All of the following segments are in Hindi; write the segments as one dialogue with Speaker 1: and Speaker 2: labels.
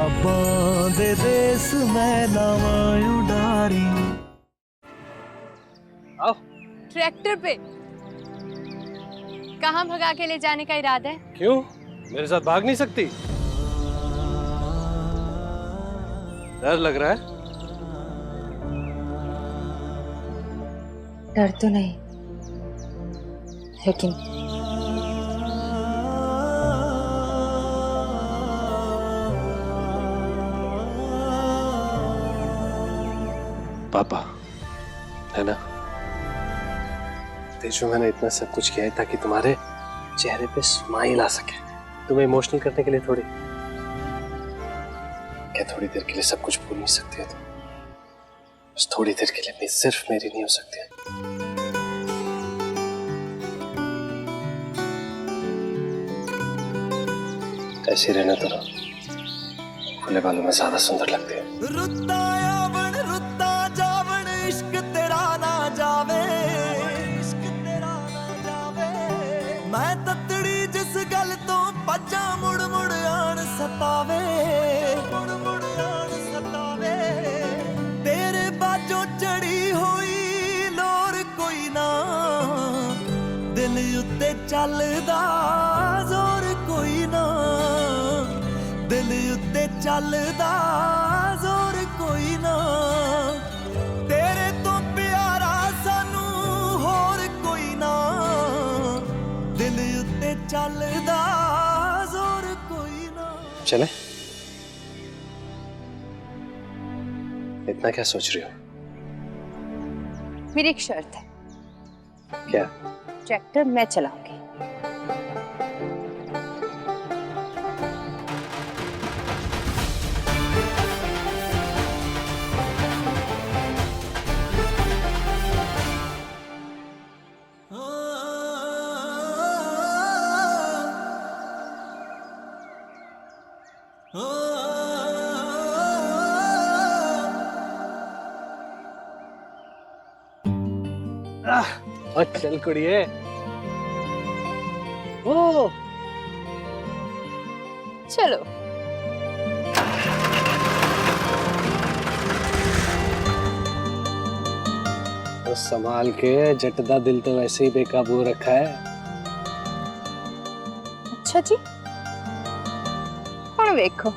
Speaker 1: ख्वाबां दे देस मैं लावा उडारी।
Speaker 2: आओ।
Speaker 3: ट्रैक्टर पे कहाँ भगा के ले जाने का इरादा है?
Speaker 2: क्यों, मेरे साथ भाग नहीं सकती? डर लग रहा है?
Speaker 3: डर तो नहीं, लेकिन
Speaker 2: पापा है ना, तेजू मैंने इतना सब कुछ किया है ताकि तुम्हारे चेहरे पे स्माइल आ सके। तुम्हें इमोशनल करने के लिए थोड़ी, क्या थोड़ी देर के लिए सब कुछ भूल नहीं सकती हो तुम? बस थोड़ी देर के लिए भी सिर्फ मेरी नहीं हो सकती है। ऐसे रहना तो ना, खुले बालों में ज्यादा सुंदर लगती है।
Speaker 1: रुत्ता यावन रुत्ता जावन इश्क तेरा ना जावे, इश्क तेरा ना जावे। मैं ततड़ी जिस गल तो पज्जा मुड़ मुड़ आन सतावे, मुड़ मुड़ आन सतावे। तेरे बाजों चढ़ी हुई लोर कोई ना, दिल उत्ते चलदा जोर कोई ना, दिल उत्ते चलदा जोर कोई ना। तेरे तो प्यारा सानू होर कोई ना, दिल उत्ते चलदा जोर कोई ना।
Speaker 2: चले? इतना क्या सोच रही हो?
Speaker 3: मेरी एक शर्त है।
Speaker 2: क्या?
Speaker 3: ट्रैक्टर मैं चलाऊंगी।
Speaker 2: और चल कुड़िए। ओ
Speaker 3: चलो।
Speaker 2: तो संभाल के, जटदा दिल तो वैसे ही बेकाबू रखा है।
Speaker 3: अच्छा जी, हुण वेखो।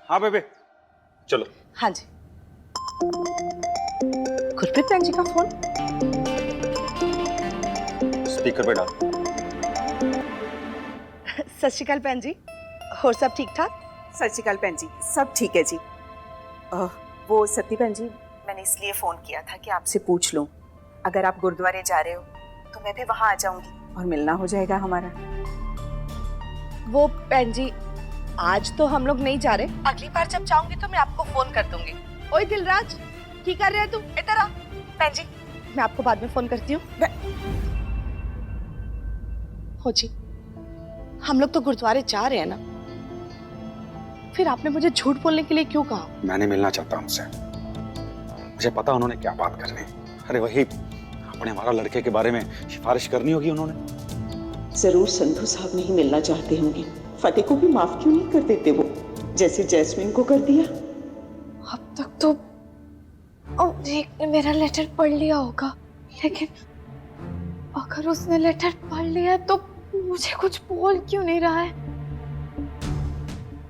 Speaker 4: हाँ बेबे चलो।
Speaker 3: हाँ जी। गुरप्रीत भैन जी का फोन।
Speaker 4: स्पीकर पे डाल।
Speaker 5: सत श्री अकाल भैन जी, होर सब ठीक ठाक?
Speaker 6: सत श्री अकाल भैन जी, सब ठीक है जी। वो सती भैन जी, मैंने इसलिए फ़ोन किया था कि आपसे पूछ लूँ, अगर आप गुरुद्वारे जा रहे हो तो मैं भी वहाँ आ जाऊँगी और मिलना हो जाएगा हमारा।
Speaker 5: वो भैन जी, आज तो हम लोग नहीं जा रहे, अगली बार जब जाऊंगी तो मैं आपको फोन कर दूंगी। ओए दिलराज, की कर रहे है तू? इधर आ। भैन जी, मैं आपको बाद में फोन करती हूँ। हो जी, हम लोग तो गुरुद्वारे जा रहे हैं ना, फिर आपने मुझे झूठ बोलने के लिए क्यों कहा?
Speaker 4: मैंने मिलना चाहता उनसे, मुझे पता उन्होंने क्या बात करनी। अरे वही अपने हमारा लड़के के बारे में सिफारिश करनी होगी उन्होंने।
Speaker 6: जरूर संधू साहब नहीं मिलना चाहते होंगे। फतेह को भी माफ क्यों नहीं कर देते वो, जैसे जैस्मिन को कर दिया?
Speaker 3: अब तक तो एक ने मेरा लेटर पढ़ लिया होगा, लेकिन अगर उसने लेटर पढ़ लिया तो मुझे कुछ बोल क्यों नहीं रहा है?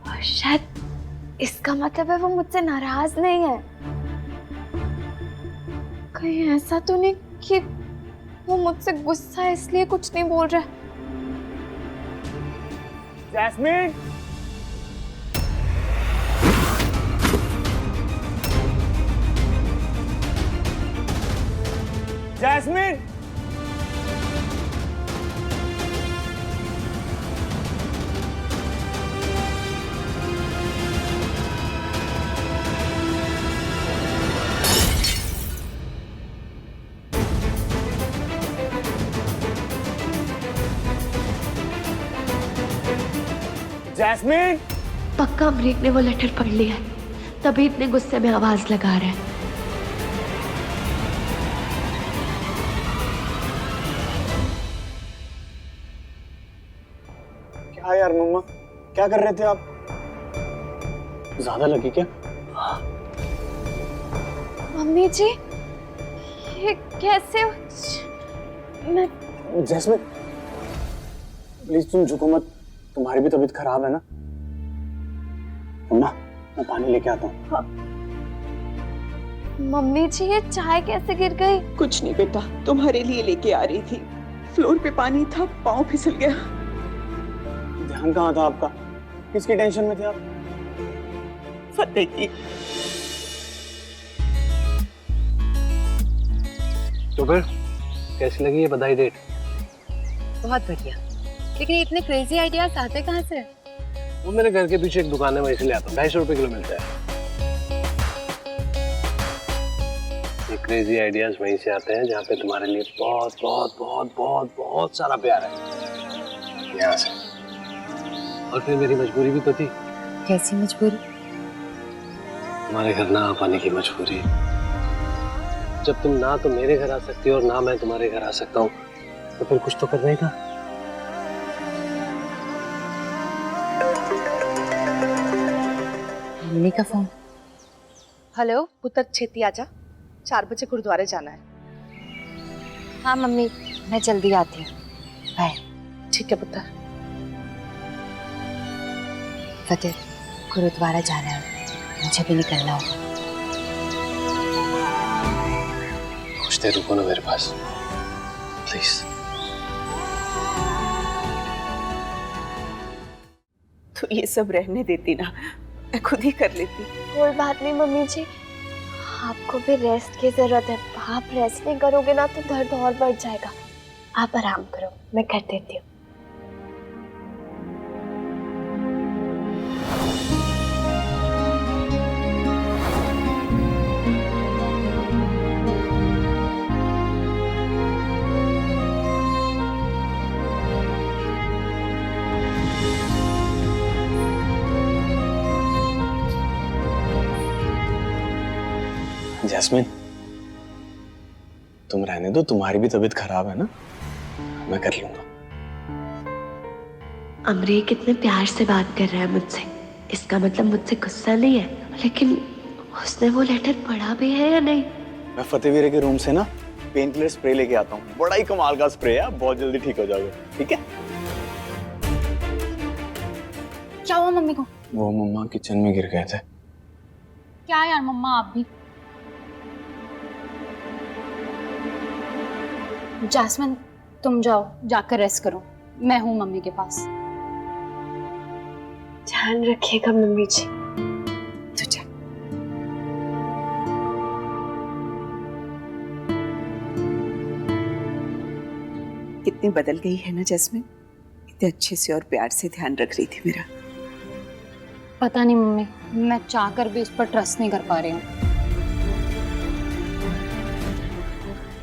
Speaker 3: और शायद इसका मतलब है वो मुझसे नाराज नहीं है। कहीं ऐसा तो नहीं कि वो मुझसे गुस्सा है इसलिए कुछ नहीं बोल रहा है?
Speaker 7: जैस्मिन, जैस्मिन, जैस्मिन,
Speaker 3: पक्का अमरीक ने वो लेटर पढ़ लिया है, तभी इतने गुस्से में आवाज लगा रहा है।
Speaker 7: क्या यार मम्मा, क्या कर रहे थे आप? ज्यादा लगी क्या?
Speaker 3: मम्मी जी, ये कैसे? मैं
Speaker 7: जैस्मिन, प्लीज तुम झुको मत, तुम्हारी भी तबीयत खराब है ना। मम्मा, मैं पानी लेके आता हूँ।
Speaker 6: हाँ।
Speaker 3: मम्मी जी, ये चाय कैसे गिर गई?
Speaker 6: कुछ नहीं बेटा, तुम्हारे लिए लेके आ रही थी, फ्लोर पे पानी था, पाँव फिसल गया।
Speaker 7: ध्यान कहाँ था आपका? किसकी टेंशन में थे आप?
Speaker 6: फतेह की।
Speaker 2: तो फिर कैसी लगी ये बधाई डेट?
Speaker 5: बहुत बढ़िया। लेकिन इतने क्रेजी आइडियाज आते कहाँ से?
Speaker 2: वो मेरे घर के पीछे एक दुकान है, वहीं से ले आता हूँ। 250 रुपए किलो मिलता है। ये क्रेजी आइडियाज वहीं से आते हैं जहाँ पे तुम्हारे लिए बहुत बहुत बहुत बहुत बहुत सारा प्यार है, यहाँ से। और फिर मेरी मजबूरी भी तो थी।
Speaker 5: कैसी मजबूरी?
Speaker 2: तुम्हारे घर ना आ पाने की मजबूरी। जब तुम ना तो मेरे घर आ सकती हो और ना मैं तुम्हारे घर आ सकता हूँ, तो फिर कुछ तो करना ही था।
Speaker 5: मम्मी का फोन। हेलो पुत्र, छेती आजा, 4 बजे गुरुद्वारे जाना है। हाँ मम्मी, मैं जल्दी आती हूँ, बाय। ठीक है पुत्र। फतेह, गुरुद्वारा जाना है, मुझे भी निकलना होगा।
Speaker 2: कुछ देर रुको ना मेरे पास, प्लीज।
Speaker 6: तो ये सब रहने देती ना, मैं खुद ही कर लेती।
Speaker 3: कोई बात नहीं मम्मी जी, आपको भी रेस्ट की जरूरत है। आप रेस्ट नहीं करोगे ना तो दर्द और बढ़ जाएगा। आप आराम करो, मैं कर देती हूँ।
Speaker 7: जैस्मिन, तुम रहने दो, तुम्हारी भी तबीयत खराब है ना, मैं कर लूंगा।
Speaker 3: अमरीक कितने प्यार से बात कर रहा है मुझसे, इसका मतलब मुझसे गुस्सा नहीं है। लेकिन उसने वो लेटर पढ़ा भी है या नहीं?
Speaker 7: मैं फतेहवीर के रूम से ना पेन किलर स्प्रे लेके आता हूँ, बड़ा ही कमाल का स्प्रे है, बहुत जल्दी ठीक हो जाओगे। ठीक है?
Speaker 8: क्या हुआ मम्मी को?
Speaker 7: वो मम्मा किचन में गिर गए थे।
Speaker 8: क्या यार मम्मा, आप भी। जैस्मिन, तुम जाओ, जाकर रेस्ट करो, मैं हूँ मम्मी के पास।
Speaker 3: ध्यान रखिएगा मम्मी जी।
Speaker 6: तो जा। कितनी बदल गई है ना जैस्मिन, इतने अच्छे से और प्यार से ध्यान रख रही थी मेरा।
Speaker 8: पता नहीं मम्मी, मैं चाहकर भी उस पर ट्रस्ट नहीं कर पा रही हूँ।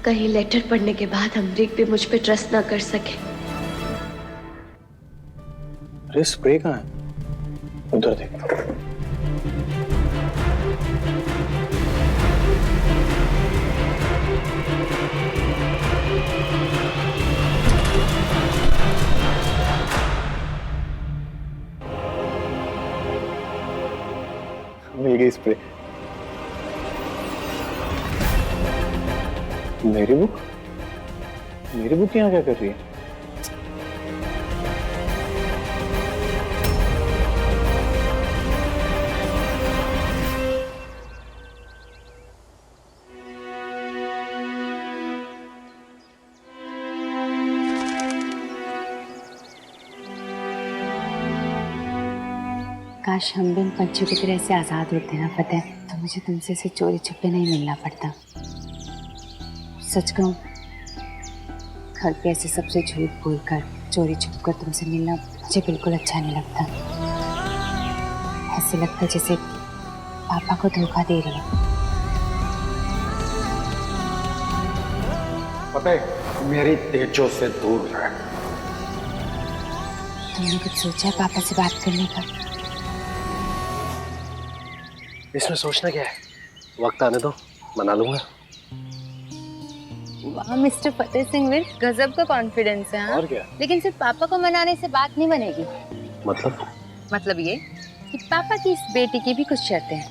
Speaker 3: कहीं लेटर पढ़ने के बाद अमरीक भी मुझ पे ट्रस्ट ना कर सके।
Speaker 7: अरे स्प्रे कहाँ है? उधर देख। मिल गई स्प्रे। मेरी बुक? मेरी बुक यहाँ क्या कर रही है?
Speaker 5: काश हम भी इन पंछियों की तरह से आजाद होते ना फतेह, तो मुझे तुमसे से चोरी छुपे नहीं मिलना पड़ता। सच कहूं, घर पे ऐसे सबसे झूठ बोलकर चोरी छुपकर तुमसे मिलना मुझे बिल्कुल अच्छा नहीं लगता। ऐसे लगता जैसे पापा को धोखा दे रही है।
Speaker 4: फतेह, मेरी तेजो से दूर रह।
Speaker 5: तुमने कुछ सोचा है पापा से बात करने का?
Speaker 2: इसमें सोचना क्या है, वक्त आने दो, मना लूंगा।
Speaker 8: वाह मिस्टर फतेह सिंह विर्क, गजब का कॉन्फिडेंस है। हाँ?
Speaker 2: और क्या?
Speaker 8: लेकिन सिर्फ पापा को मनाने से बात नहीं बनेगी।
Speaker 2: मतलब
Speaker 8: ये कि पापा की इस बेटी की भी कुछ शर्तें हैं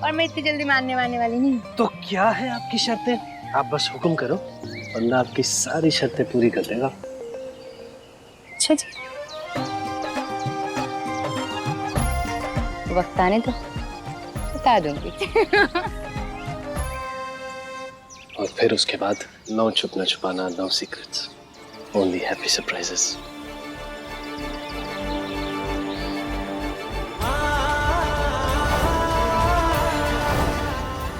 Speaker 8: और मैं इतनी जल्दी मानने वाली नहीं हूँ।
Speaker 2: तो क्या है आपकी शर्तें? आप बस हुक्म करो, बंदा आपकी सारी शर्तें पूरी कर देगा।
Speaker 8: अच्छा जी, वक्त आने तो बता दूंगी।
Speaker 2: और फिर उसके बाद नो छुपना छुपाना, no secrets, only happy surprises.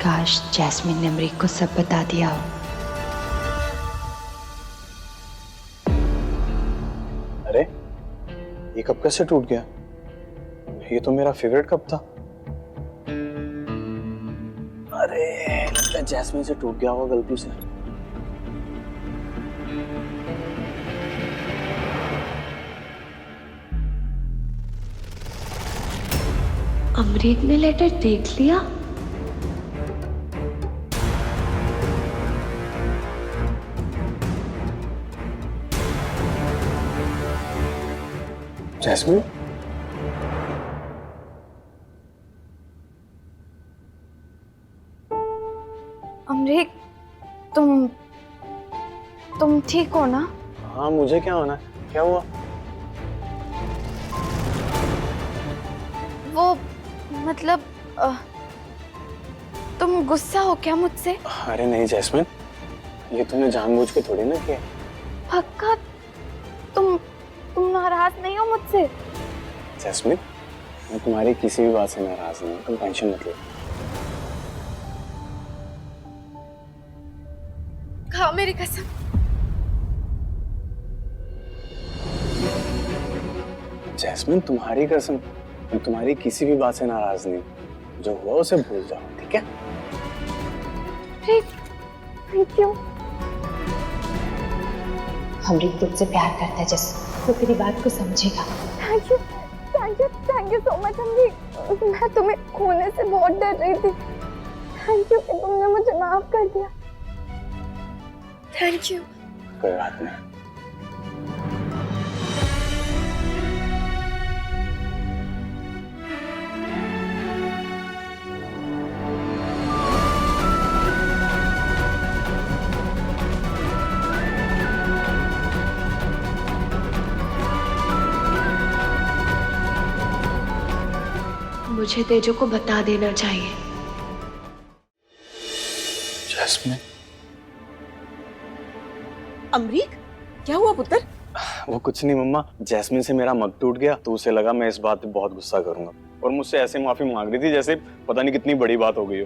Speaker 3: काश जैस्मिन ने अमरीक को सब बता दिया हो।
Speaker 7: अरे ये कप कैसे टूट गया? ये तो मेरा फेवरेट कप था। अरे लगता है जैस्मिन से टूट गया होगा गलती से।
Speaker 3: अमरीक ने लेटर देख लिया?
Speaker 7: जैस्मिन,
Speaker 3: अमरीक, तुम ठीक हो ना?
Speaker 7: हाँ मुझे क्या होना है? क्या हुआ?
Speaker 3: वो मतलब तुम गुस्सा हो क्या मुझसे?
Speaker 7: अरे नहीं जैस्मिन, ये तुमने जानबूझ के थोड़ी ना किया।
Speaker 3: पक्का तुम नाराज नहीं हो मुझसे?
Speaker 7: जैस्मिन, मैं तुम्हारी किसी भी बात से नाराज नहीं हूँ, तुम टेंशन मत लो।
Speaker 3: खाओ मेरी कसम।
Speaker 7: जैस्मिन तुम्हारी कसम, मैं तुम्हारी किसी भी बात से नाराज नहीं हूँ। जो हुआ उसे भूल जाओ, ठीक है?
Speaker 3: ठीक, थैंक यू।
Speaker 8: अमरीक तुझसे प्यार करता है जैसे, तो तेरी बात को समझेगा।
Speaker 3: Thank you so much Amrik. मैं तुम्हें खोने से बहुत डर रही थी। थैंक यू कि तुमने मुझे माफ कर दिया। Thank you.
Speaker 7: कोई बात नहीं।
Speaker 3: मुझे तेजो को बता देना चाहिए।
Speaker 7: जैस्मिन,
Speaker 6: अमरीक, क्या हुआ पुत्र?
Speaker 7: वो कुछ नहीं मम्मा, जैस्मिन से मेरा मत टूट गया तो उसे लगा मैं इस बात पे बहुत गुस्सा करूंगा और मुझसे ऐसे माफी मांग रही थी जैसे पता नहीं कितनी बड़ी बात हो गई हो।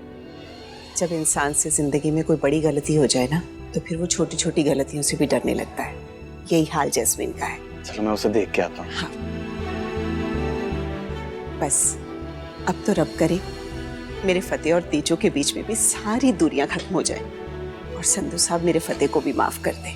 Speaker 6: जब इंसान से जिंदगी में कोई बड़ी गलती हो जाए ना, तो फिर वो छोटी छोटी गलतियों से भी डरने लगता है। यही हाल जैस्मिन का है।
Speaker 7: चलो मैं उसे देख के आता हूँ।
Speaker 6: हाँ। बस अब तो रब करे मेरे फतेह और तेजो के बीच में भी सारी दूरियां खत्म हो जाए और संधू साहब मेरे फतेह को भी माफ कर दे।